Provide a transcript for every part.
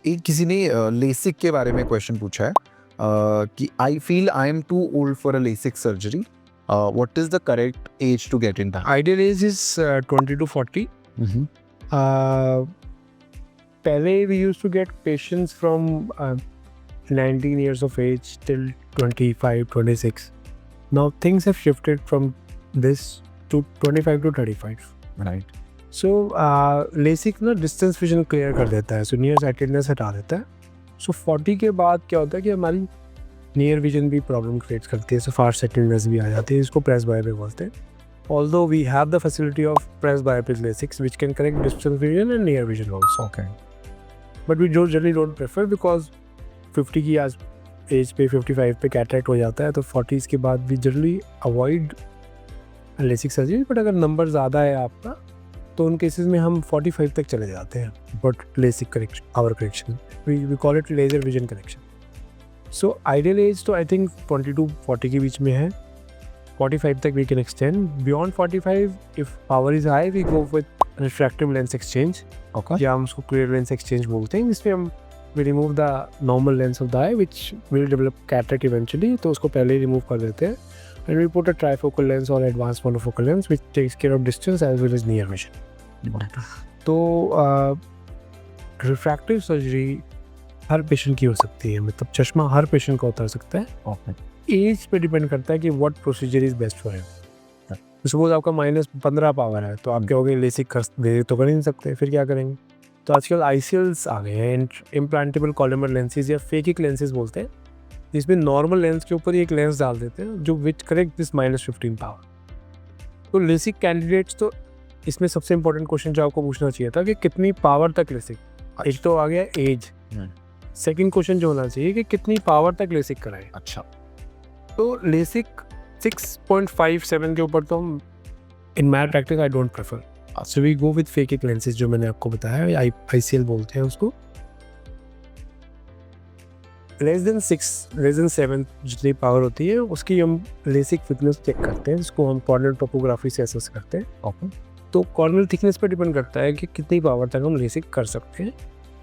एक किसी ने लेसिक के बारे में क्वेश्चन पूछा है कि I feel I am too old for a LASIK surgery, what is the correct age to get in that? Ideal age is 20 to 40. पहले we used to get patients from 19 years of age till 25, 26. Now things have shifted from this to 25 to 35. Right. So LASIK ना distance vision clear कर देता है, so near sightedness हटा देता है. सो 40 के बाद क्या होता है कि हमारी नियर विजन भी प्रॉब्लम क्रिएट करती है, सो फार साइटेडनेस भी आ जाती है. इसको प्रेसबायोपिक बोलते हैं. Although we have the facility of presbyopic LASIK which can correct distance vision and near vision also. Okay. But we generally don't prefer because 50 की आज एज पे 55 पे कैटरेक्ट हो जाता है, तो 40s के बाद we generally avoid LASIK surgery. But अगर नंबर ज़्यादा है आपका तो उन केसेस में हम 45 तक चले जाते हैं. But LASIK correction, our correction, we call it laser vision correction. So ideal age तो I think 20 to 40 के बीच में है. 45 तक we can extend. Beyond 45, if power is high, we go with refractive lens exchange. Okay. या हम उसको clear lens exchange बोलते हैं, जिसमें हम we remove the normal lens of the eye, which will develop cataract eventually. तो उसको पहले ही remove कर देते हैं. And we put a trifocal lens or advanced monofocal lens, which takes care of distance as well as near vision. तो refractive surgery हर patient की हो सकती है, मतलब चश्मा हर पेशेंट का उतर सकता है. Okay. एज पे डिपेंड करता है कि what procedure is best for him. Suppose आपका -15 पावर है तो आप कहोगे लेसिक कर तो कर ही नहीं सकते, फिर क्या करेंगे? तो आजकल ICLs आ गए हैं, इम्प्लांटेबल कॉलमर लेंसेज या फेकिक लेंसेज बोलते हैं, जिसमें नॉर्मल लेंस के ऊपर एक लेंस डाल देते हैं जो विच करेक्ट दिस -15 पावर. तो लेसिक कैंडिडेट्स, तो इसमें सबसे इंपॉर्टेंट क्वेश्चन जो आपको पूछना चाहिए था कि कितनी पावर तक लेसिक. एक तो आ गया एज. सेकेंड क्वेश्चन जो होना चाहिए कि कितनी पावर तक लेसिक कराएं. अच्छा. तो लेसिक 6.57 के ऊपर तो हम in my practice I don't prefer. So we go with phakic lenses जो मैंने आपको बताया, ICL बोलते हैं उसको. लेस देन 7 जितनी पावर होती है उसकी हम लेसिक थिकनेस चेक करते हैं, जिसको हम कॉर्नियल टोपोग्राफी से असेस करते हैं. Okay. तो कॉर्नियल थिकनेस पर डिपेंड करता है कि कितनी पावर तक हम लेसिक कर सकते हैं.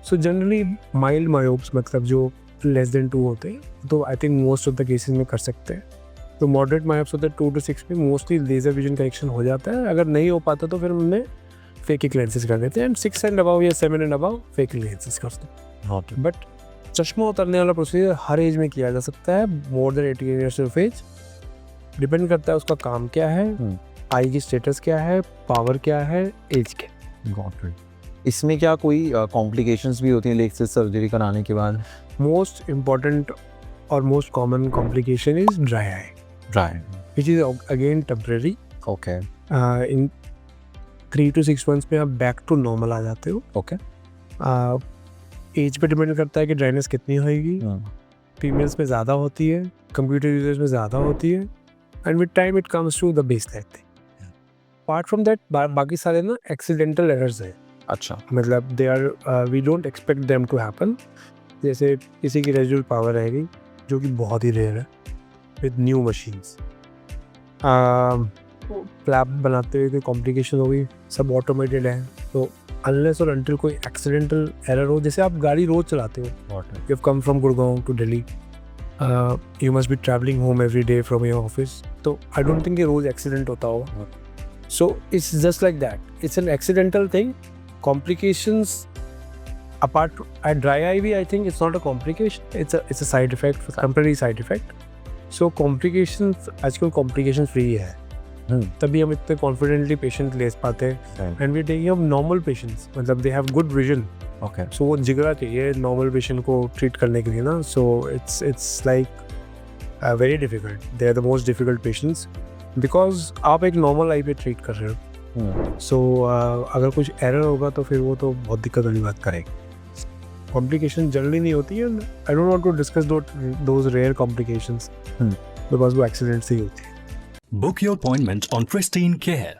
सो जनरली माइल्ड मायोप्स, मतलब जो लेस देन 2 होते हैं, तो I think most of the cases में कर सकते हैं. तो मॉडरेट मायोप्स होते हैं 2 to 6 में मोस्टली लेजर विजन करेक्शन हो जाता है. अगर नहीं हो पाता तो फिर हमने फेकिक लेंसेज कर देते हैं. एंड 6 एंड अबव या 7 एंड अबव फेकिक लेंसेज करते हैं. बट चश्मा उतरने वाला प्रोसीजर हर एज में किया जा सकता है, more than 18 years of age. Depend करता है उसका काम क्या है, आई की स्टेटस क्या है, पावर क्या है, एज क्या. इसमें क्या कोई कॉम्प्लिकेशंस भी होती हैं लेसिक सर्जरी कराने के बाद? मोस्ट इम्पॉर्टेंट और most common complication is dry eye, which is again temporary. Okay. In 3 to 6 months में आप बैक टू नॉर्मल आ जाते हो. Okay. एज पे डिपेंड करता है कि ड्राइनेस कितनी होएगी. फीमेल्स में ज़्यादा होती है, कंप्यूटर यूजर्स में ज़्यादा होती है. And with time it comes to the base line thing. Apart from that बाकी सारे ना एक्सीडेंटल एरर्स हैं. अच्छा. मतलब they are we don't expect them to happen. जैसे किसी की रेजिडुअल पावर रहेगी जो कि बहुत ही रेयर है विद न्यू मशीन्स. फ्लैप बनाते हुए कोई कॉम्प्लिकेशन होगी, सब ऑटोमेटेड है. तो अनलेस और अनटिल कोई एक्सीडेंटल एरर हो, जैसे आप गाड़ी रोज चलाते हो, you have come from Gurgaon to Delhi, you must be travelling home every day from your office, तो आई डोंट थिंक ये रोज एक्सीडेंट होता होगा. So it's just like that, it's an accidental thing. Complications apart at dry eye, I think it's not a complication, it's a side effect, temporary side effect. So complications, आजकल complication free है, तभी हम इतने confidently patient ले पाते हैं. And we're taking up normal patients, मतलब they have good vision. Okay. So वो जिगरा चाहिए normal patient को treat करने के लिए ना. So it's like very difficult. They are the most difficult patients because आप एक normal eye पे treat कर रहे हो. सो अगर कुछ एरर होगा तो फिर वो तो बहुत दिक्कत वाली बात करेगी. कॉम्प्लिकेशन जनरली नहीं होती है. I don't want to discuss those rare complications because वो एक्सीडेंट से ही होती है. Book your appointment on Pristine Care.